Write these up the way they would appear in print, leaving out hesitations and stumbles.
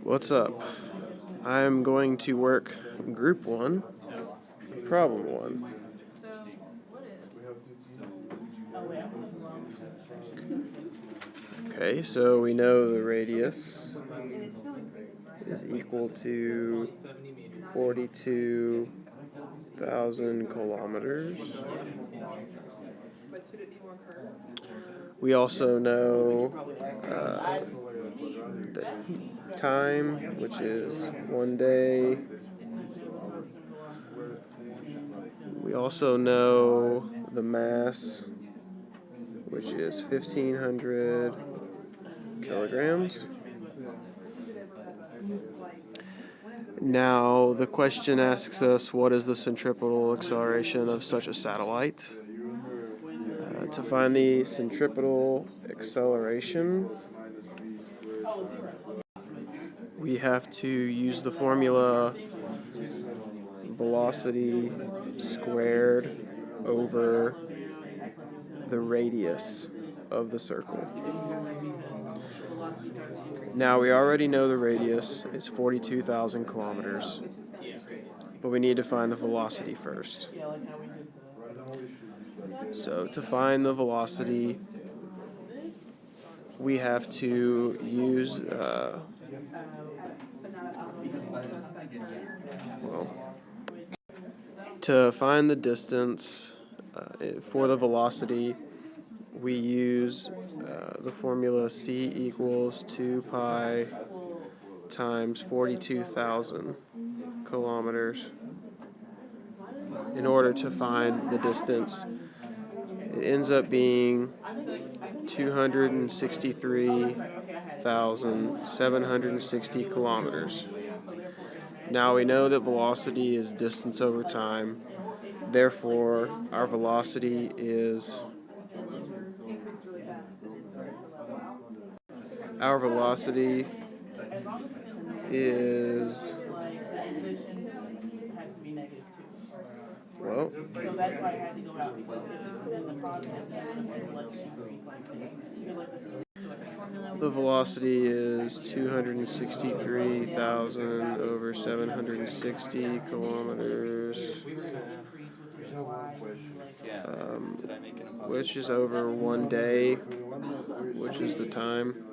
What's up? I'm going to work Group 1, Problem 1. Okay, so we know the radius is equal to 42,000 kilometers. We also know the time, which is 1 day. We also know the mass, which is 1,500 kilograms. Now, the question asks us, what is the centripetal acceleration of such a satellite? To find the centripetal acceleration, we have to use the formula velocity squared over the radius of the circle. Now, we already know the radius is 42,000 kilometers, but we need to find the velocity first. So to find the velocity, we have to use, to find the distance for the velocity, we use the formula c equals 2 pi times 42,000 kilometers in order to find the distance. It ends up being 263,760 kilometers. Now we know that velocity is distance over time. Therefore, our velocity is well, the velocity is 263,000 over 760 kilometers, which is over 1 day, which is the time.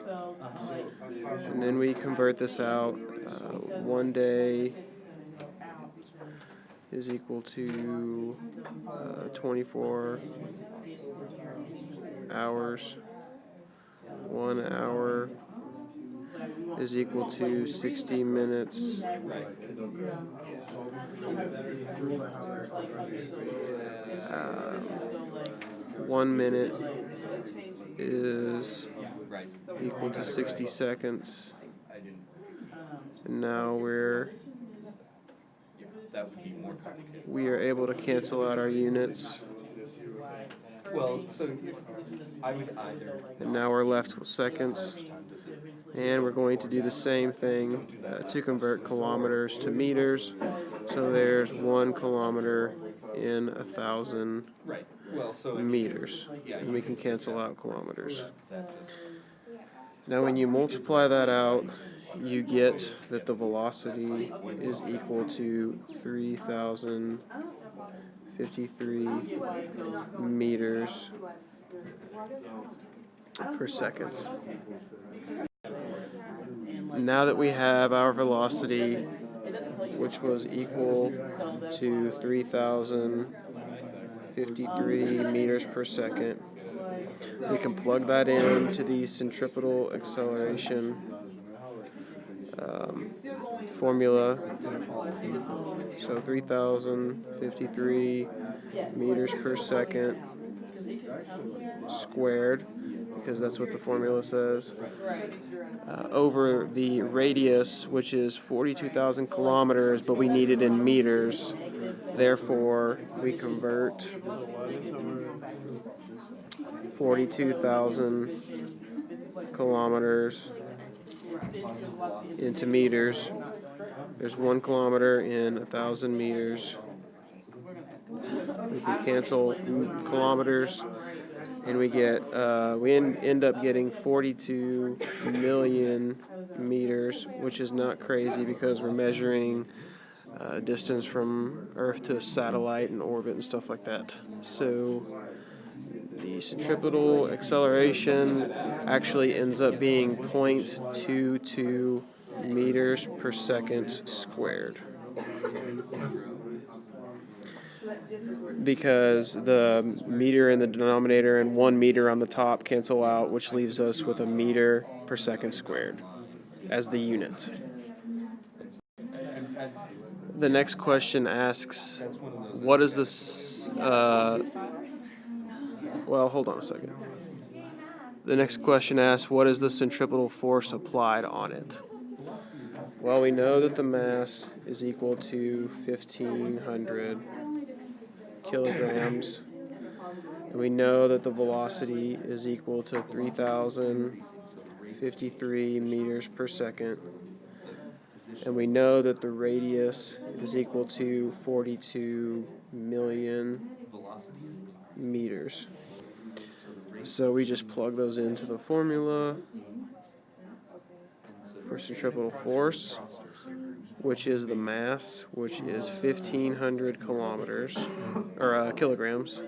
And then we convert this out. 1 day is equal to 24 hours. 1 hour is equal to 60 minutes. 1 minute is equal to 60 seconds. And now we are able to cancel out our units. And now we're left with seconds. And we're going to do the same thing to convert kilometers to meters. So there's 1 kilometer in 1,000 meters. And we can cancel out kilometers. Now when you multiply that out, you get that the velocity is equal to 3,053 meters per second. Now that we have our velocity, which was equal to 3,053 meters per second, we can plug that into the centripetal acceleration formula. So 3,053 meters per second squared, because that's what the formula says, over the radius, which is 42,000 kilometers, but we need it in meters. Therefore, we convert 42,000 kilometers into meters. There's 1 kilometer in 1,000 meters. We can cancel kilometers and we end up getting 42 million meters, which is not crazy because we're measuring distance from Earth to satellite and orbit and stuff like that. So the centripetal acceleration actually ends up being 0.22 meters per second squared, because the meter in the denominator and 1 meter on the top cancel out, which leaves us with a meter per second squared as the unit. The next question asks, what is this, well, hold on a second. The next question asks, what is the centripetal force applied on it? Well, we know that the mass is equal to 1,500 kilograms, and we know that the velocity is equal to 3,053 meters per second, and we know that the radius is equal to 42 million meters. So we just plug those into the formula for centripetal force, which is the mass, which is 1,500 kilograms,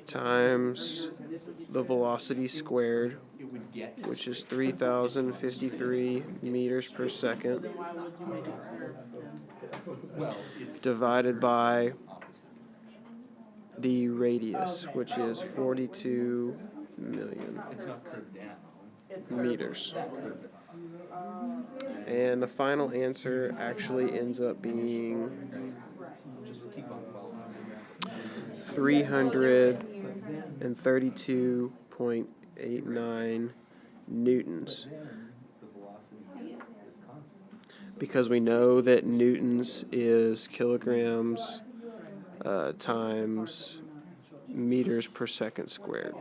times the velocity squared, which is 3,053 meters per second, divided by the radius, which is 42 million meters. And the final answer actually ends up being 332.89 newtons, because we know that newtons is kilograms times meters per second squared.